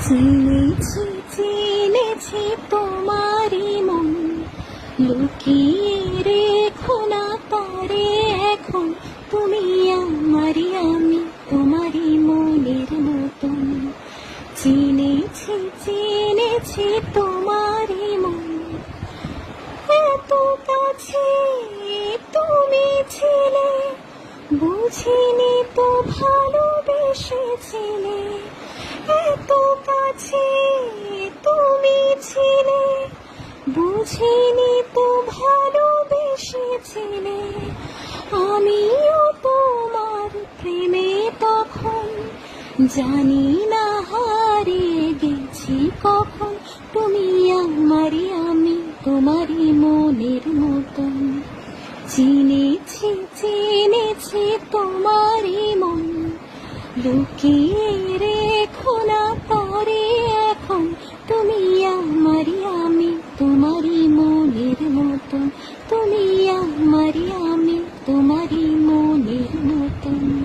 চিনেছি চিনেছি তোমারই মন, লুকিয়ে রেখো না তারে এখন। তুমি আমারই, আমি তোমারই মনের মতন। চিনেছি চিনেছি তোমারই মন, এত কাছে তুমি ছিলে, বুঝিনি তো ভালোবেসেছিলে। এত কাছে তুমি ছিলে, বুঝিনি তো ভালোবেসেছিলে। আমিও তোমার প্রেমে তখন, জানি না হারিয়ে গেছি কখন। তুমি আমারই, আমি তোমারই মনের মতন। চিনেছি চিনেছি তোমারই মন, লুকিয়ে রেখো না তারে এখন। তুমি আমারই, আমি তোমারই মনের মতন। তুমি আমারই, আমি তোমারই মনের মতন।